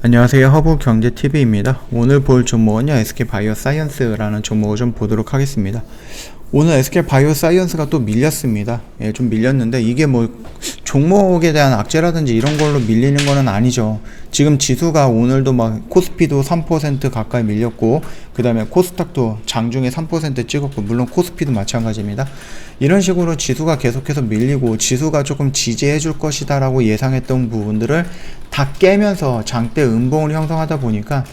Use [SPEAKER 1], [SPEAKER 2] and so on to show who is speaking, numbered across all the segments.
[SPEAKER 1] 안녕하세요. 허브경제TV입니다. 오늘 볼 종목은요, SK바이오사이언스라는 종목을 좀 보도록 하겠습니다. 오늘 SK바이오사이언스가 또 밀렸습니다. 예, 좀 밀렸는데 이게 뭐 종목에 대한 악재라든지 이런 걸로 밀리는 거는 아니죠. 지금 지수가 오늘도 막 코스피도 3% 가까이 밀렸고, 그 다음에 코스닥도 장중에 3% 찍었고, 물론 코스피도 마찬가지입니다. 이런 식으로 지수가 계속해서 밀리고 지수가 조금 지지해 줄 것이다 라고 예상했던 부분들을 다 깨면서 장대 음봉을 형성하다 보니까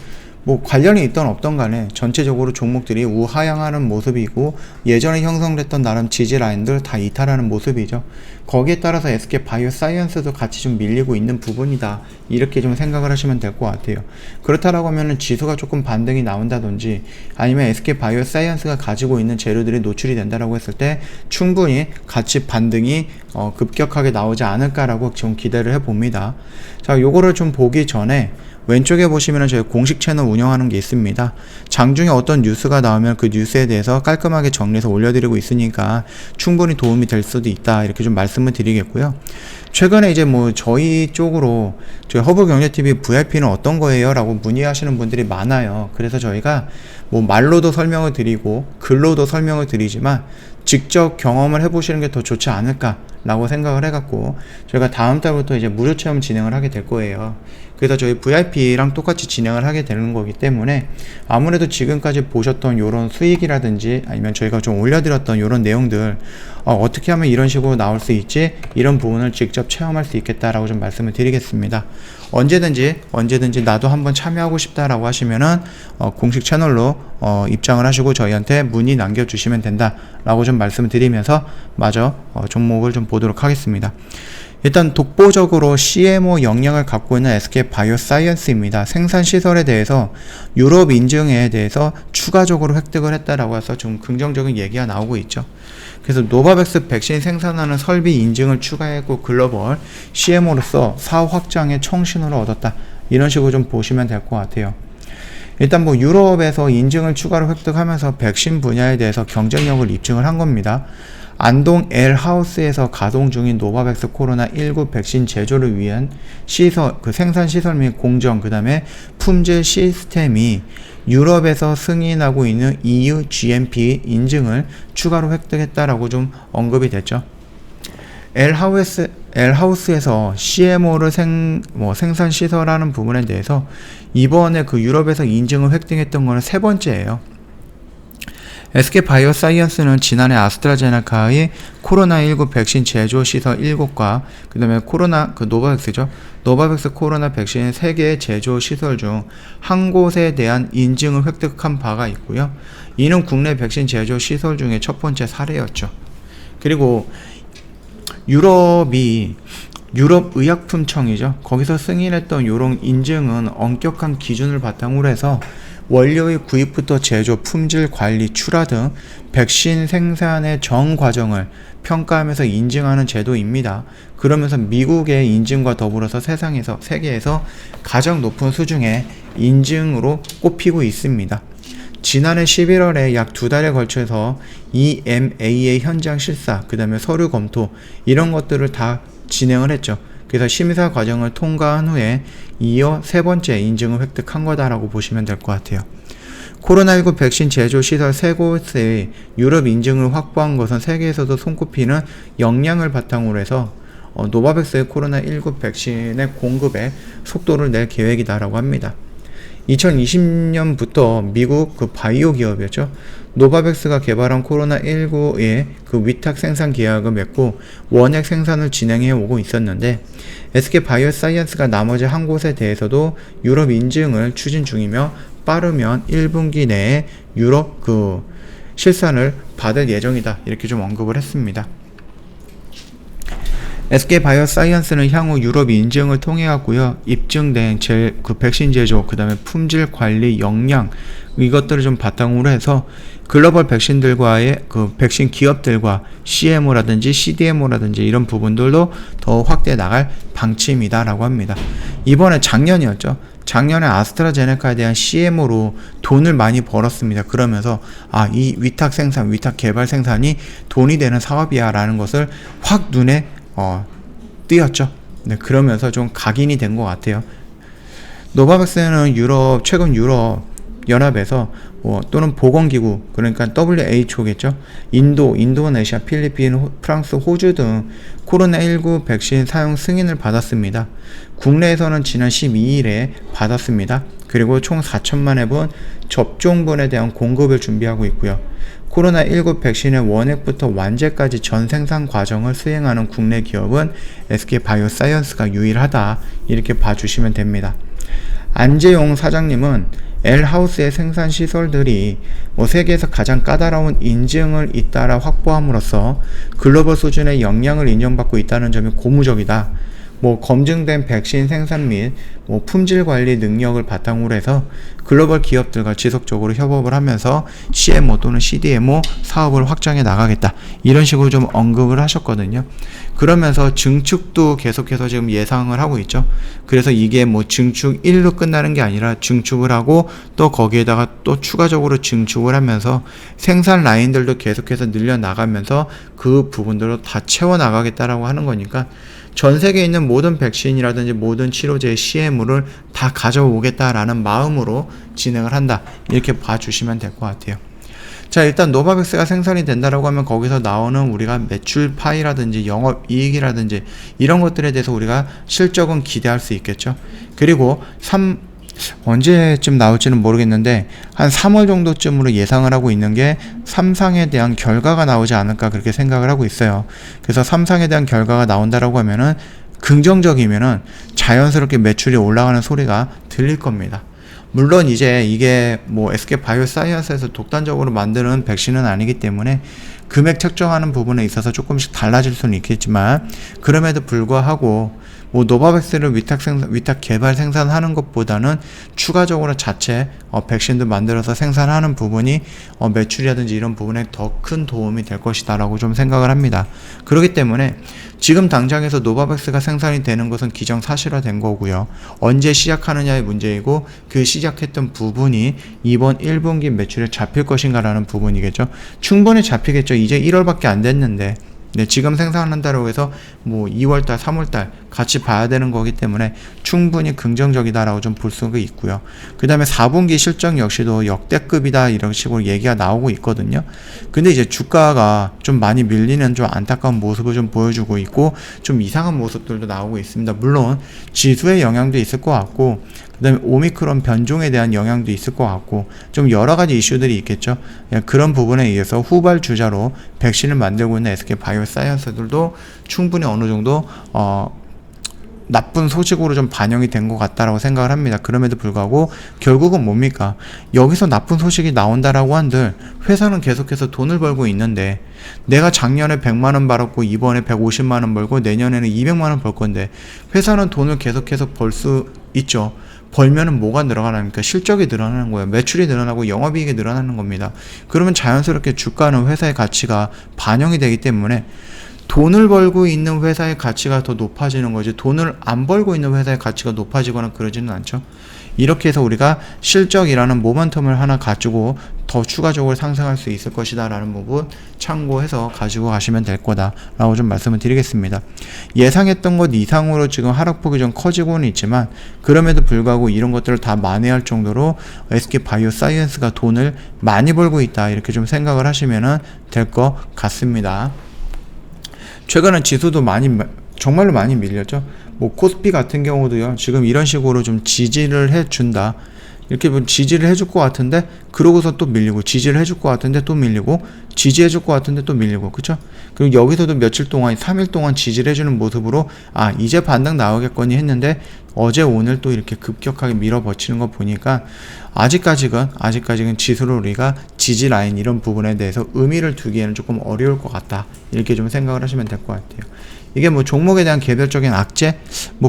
[SPEAKER 1] 뭐 관련이 있던 없던 간에 전체적으로 종목들이 우하향하는 모습이고, 예전에 형성됐던 나름 지지 라인들 다 이탈하는 모습이죠. 거기에 따라서 SK바이오사이언스도 같이 좀 밀리고 있는 부분이다, 이렇게 좀 생각을 하시면 될 것 같아요. 그렇다라고 하면은 지수가 조금 반등이 나온다든지 아니면 SK바이오사이언스가 가지고 있는 재료들이 노출이 된다라고 했을 때 충분히 같이 반등이 급격하게 나오지 않을까라고 좀 기대를 해봅니다. 자, 요거를 좀 보기 전에 왼쪽에 보시면 저희 공식 채널 운영하는 게 있습니다. 장중에 어떤 뉴스가 나오면 그 뉴스에 대해서 깔끔하게 정리해서 올려드리고 있으니까 충분히 도움이 될 수도 있다, 이렇게 좀 말씀을 드리겠고요. 최근에 이제 뭐 저희 쪽으로 저희 허브경제TV VIP는 어떤 거예요? 라고 문의하시는 분들이 많아요. 그래서 저희가 뭐 말로도 설명을 드리고 글로도 설명을 드리지만 직접 경험을 해보시는 게 더 좋지 않을까 라고 생각을 해갖고 저희가 다음 달부터 이제 무료 체험 진행을 하게 될 거예요. 그래서 저희 VIP랑 똑같이 진행을 하게 되는 거기 때문에 아무래도 지금까지 보셨던 요런 수익이라든지 아니면 저희가 좀 올려드렸던 요런 내용들 어떻게 하면 이런 식으로 나올 수 있지, 이런 부분을 직접 체험할 수 있겠다라고 좀 말씀을 드리겠습니다. 언제든지 나도 한번 참여하고 싶다라고 하시면은 공식 채널로 입장을 하시고 저희한테 문의 남겨주시면 된다라고 좀 말씀을 드리면서 마저 종목을 좀 보도록 하겠습니다. 일단 독보적으로 CMO 역량을 갖고 있는 SK바이오사이언스입니다. 생산시설에 대해서 유럽 인증에 대해서 추가적으로 획득을 했다라고 해서 좀 긍정적인 얘기가 나오고 있죠. 그래서 노바백스 백신 생산하는 설비 인증을 추가했고 글로벌 CMO로서 사업 확장의 청신호를 얻었다, 이런 식으로 좀 보시면 될 것 같아요. 일단 뭐 유럽에서 인증을 추가로 획득하면서 백신 분야에 대해서 경쟁력을 입증을 한 겁니다. 안동 L하우스에서 가동 중인 노바백스 코로나19 백신 제조를 위한 시설, 생산 시설 및 공정, 그 다음에 품질 시스템이 유럽에서 승인하고 있는 EU GMP 인증을 추가로 획득했다라고 좀 언급이 됐죠. L하우스에서 CMO를 생산 시설하는 부분에 대해서 이번에 그 유럽에서 인증을 획득했던 거는 세 번째예요. SK바이오사이언스는 지난해 아스트라제네카의 코로나19 백신 제조 시설 7곳과 그 다음에 노바백스 코로나 백신 3개의 제조 시설 중 한 곳에 대한 인증을 획득한 바가 있고요. 이는 국내 백신 제조 시설 중에 첫 번째 사례였죠. 그리고 유럽의약품청이죠. 거기서 승인했던 이런 인증은 엄격한 기준을 바탕으로 해서 원료의 구입부터 제조, 품질, 관리, 출하 등 백신 생산의 전 과정을 평가하면서 인증하는 제도입니다. 그러면서 미국의 인증과 더불어서 세계에서 가장 높은 수준의 인증으로 꼽히고 있습니다. 지난해 11월에 약 2달에 걸쳐서 EMA의 현장 실사, 그 다음에 서류 검토, 이런 것들을 다 진행을 했죠. 그래서 심사 과정을 통과한 후에 이어 세 번째 인증을 획득한 거다라고 보시면 될 것 같아요. 코로나19 백신 제조 시설 3곳의 유럽 인증을 확보한 것은 세계에서도 손꼽히는 역량을 바탕으로 해서 노바백스의 코로나19 백신의 공급에 속도를 낼 계획이다라고 합니다. 2020년부터 미국 바이오 기업이었죠. 노바백스가 개발한 코로나19의 위탁 생산 계약을 맺고 원액 생산을 진행해 오고 있었는데, SK바이오사이언스가 나머지 한 곳에 대해서도 유럽 인증을 추진 중이며 빠르면 1분기 내에 유럽 실산을 받을 예정이다, 이렇게 좀 언급을 했습니다. SK바이오사이언스는 향후 유럽 인증을 통해 갖고요, 입증된 백신 제조, 그 다음에 품질 관리 역량, 이것들을 좀 바탕으로 해서 글로벌 백신들과의 백신 기업들과 CMO라든지 CDMO라든지 이런 부분들도 더 확대해 나갈 방침이다라고 합니다. 이번에 작년이었죠. 작년에 아스트라제네카에 대한 CMO로 돈을 많이 벌었습니다. 그러면서 이 위탁 개발 생산이 돈이 되는 사업이야 라는 것을 확 눈에 띄었죠. 네, 그러면서 좀 각인이 된 것 같아요. 노바백스는 최근 유럽 연합에서 또는 보건기구, 그러니까 WHO겠죠. 인도네시아, 필리핀, 프랑스, 호주 등 코로나19 백신 사용 승인을 받았습니다. 국내에서는 지난 12일에 받았습니다. 그리고 총 4천만 회분 접종분에 대한 공급을 준비하고 있고요. 코로나19 백신의 원액부터 완제까지 전 생산 과정을 수행하는 국내 기업은 SK바이오사이언스가 유일하다, 이렇게 봐주시면 됩니다. 안재용 사장님은 L하우스의 생산 시설들이 세계에서 가장 까다로운 인증을 잇따라 확보함으로써 글로벌 수준의 역량을 인정받고 있다는 점이 고무적이다. 검증된 백신 생산 및 품질 관리 능력을 바탕으로 해서 글로벌 기업들과 지속적으로 협업을 하면서 CMO 또는 CDMO 사업을 확장해 나가겠다, 이런 식으로 좀 언급을 하셨거든요. 그러면서 증축도 계속해서 지금 예상을 하고 있죠. 그래서 이게 증축 1로 끝나는 게 아니라 증축을 하고 또 거기에다가 또 추가적으로 증축을 하면서 생산 라인들도 계속해서 늘려 나가면서 그 부분들을 다 채워 나가겠다라고 하는 거니까 전 세계에 있는 모든 백신이라든지 모든 치료제의 CM을 다 가져오겠다라는 마음으로 진행을 한다, 이렇게 봐주시면 될 것 같아요. 자, 일단 노바백스가 생산이 된다라고 하면 거기서 나오는 우리가 매출 파이라든지 영업이익이라든지 이런 것들에 대해서 우리가 실적은 기대할 수 있겠죠. 그리고 언제쯤 나올지는 모르겠는데 한 3월 정도쯤으로 예상을 하고 있는 게 3상에 대한 결과가 나오지 않을까, 그렇게 생각을 하고 있어요. 그래서 3상에 대한 결과가 나온다라고 하면은 긍정적이면은 자연스럽게 매출이 올라가는 소리가 들릴 겁니다. 물론 이제 이게 SK바이오사이언스에서 독단적으로 만드는 백신은 아니기 때문에 금액 책정하는 부분에 있어서 조금씩 달라질 수는 있겠지만, 그럼에도 불구하고 노바백스를 위탁 개발 생산하는 것보다는 추가적으로 자체 백신도 만들어서 생산하는 부분이 매출이라든지 이런 부분에 더 큰 도움이 될 것이다 라고 좀 생각을 합니다. 그렇기 때문에 지금 당장에서 노바백스가 생산이 되는 것은 기정사실화된 거고요. 언제 시작하느냐의 문제이고, 그 시작했던 부분이 이번 1분기 매출에 잡힐 것인가 라는 부분이겠죠. 충분히 잡히겠죠. 이제 1월밖에 안 됐는데 지금 생산한다고 해서 2월달, 3월달 같이 봐야 되는 거기 때문에 충분히 긍정적이다라고 좀 볼 수가 있고요. 그 다음에 4분기 실적 역시도 역대급이다, 이런 식으로 얘기가 나오고 있거든요. 근데 이제 주가가 좀 많이 밀리는 좀 안타까운 모습을 좀 보여주고 있고, 좀 이상한 모습들도 나오고 있습니다. 물론 지수의 영향도 있을 것 같고, 그 다음에 오미크론 변종에 대한 영향도 있을 것 같고, 좀 여러 가지 이슈들이 있겠죠. 그런 부분에 의해서 후발 주자로 백신을 만들고 있는 SK바이오사이언스들도 충분히 어느 정도 나쁜 소식으로 좀 반영이 된 것 같다라고 생각을 합니다. 그럼에도 불구하고 결국은 뭡니까? 여기서 나쁜 소식이 나온다라고 한들 회사는 계속해서 돈을 벌고 있는데, 내가 작년에 100만원 벌었고 이번에 150만원 벌고 내년에는 200만원 벌 건데 회사는 돈을 계속해서 벌 수 있죠. 벌면은 뭐가 늘어나니까 실적이 늘어나는 거예요. 매출이 늘어나고 영업이익이 늘어나는 겁니다. 그러면 자연스럽게 주가는 회사의 가치가 반영이 되기 때문에 돈을 벌고 있는 회사의 가치가 더 높아지는 거지, 돈을 안 벌고 있는 회사의 가치가 높아지거나 그러지는 않죠. 이렇게 해서 우리가 실적이라는 모멘텀을 하나 가지고 더 추가적으로 상승할 수 있을 것이다 라는 부분 참고해서 가지고 가시면 될 거다 라고 좀 말씀을 드리겠습니다. 예상했던 것 이상으로 지금 하락폭이 좀 커지고는 있지만, 그럼에도 불구하고 이런 것들을 다 만회할 정도로 SK바이오사이언스가 돈을 많이 벌고 있다, 이렇게 좀 생각을 하시면 될 것 같습니다. 최근에 지수도 정말로 많이 밀렸죠. 코스피 같은 경우도요, 지금 이런 식으로 좀 지지를 해준다, 이렇게 지지를 해줄 것 같은데 그러고서 또 밀리고, 지지를 해줄 것 같은데 또 밀리고, 지지해줄 것 같은데 또 밀리고, 그쵸? 그리고 여기서도 며칠 동안, 3일 동안 지지를 해주는 모습으로 이제 반등 나오겠거니 했는데 어제 오늘 또 이렇게 급격하게 밀어버치는 거 보니까 아직까지는 지수를 우리가 지지 라인 이런 부분에 대해서 의미를 두기에는 조금 어려울 것 같다, 이렇게 좀 생각을 하시면 될 것 같아요. 이게 종목에 대한 개별적인 악재?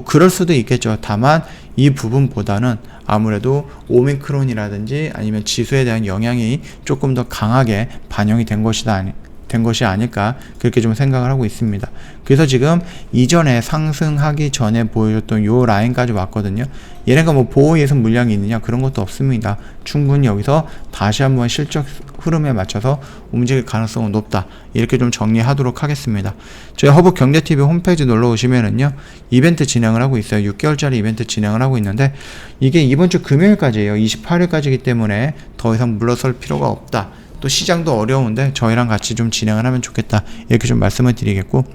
[SPEAKER 1] 그럴 수도 있겠죠. 다만 이 부분보다는 아무래도 오미크론이라든지 아니면 지수에 대한 영향이 조금 더 강하게 반영이 된 것이다, 된 것이 아닐까 그렇게 좀 생각을 하고 있습니다. 그래서 지금 이전에 상승하기 전에 보여줬던 요 라인까지 왔거든요. 얘네가 뭐 보호 예선 물량이 있느냐 그런 것도 없습니다. 충분히 여기서 다시 한번 실적 흐름에 맞춰서 움직일 가능성은 높다. 이렇게 좀 정리하도록 하겠습니다. 저희 허브경제TV 홈페이지 놀러 오시면은요, 이벤트 진행을 하고 있어요. 6개월짜리 이벤트 진행을 하고 있는데, 이게 이번 주 금요일까지예요. 28일까지이기 때문에 더 이상 물러설 필요가 없다. 또 시장도 어려운데 저희랑 같이 좀 진행을 하면 좋겠다. 이렇게 좀 말씀을 드리겠고,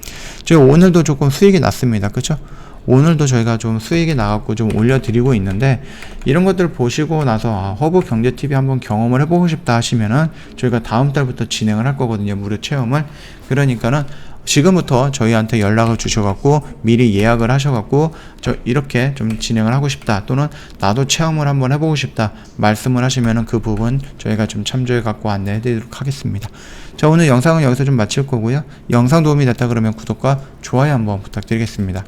[SPEAKER 1] 저희 오늘도 조금 수익이 났습니다. 그쵸? 오늘도 저희가 좀 수익이 나갖고 좀 올려드리고 있는데, 이런 것들 보시고 나서 허브경제TV 한번 경험을 해보고 싶다 하시면은 저희가 다음 달부터 진행을 할 거거든요. 무료 체험을. 그러니까는 지금부터 저희한테 연락을 주셔갖고 미리 예약을 하셔갖고 저 이렇게 좀 진행을 하고 싶다, 또는 나도 체험을 한번 해보고 싶다 말씀을 하시면은 그 부분 저희가 좀 참조해갖고 안내해드리도록 하겠습니다. 자, 오늘 영상은 여기서 좀 마칠 거고요. 영상 도움이 됐다 그러면 구독과 좋아요 한번 부탁드리겠습니다.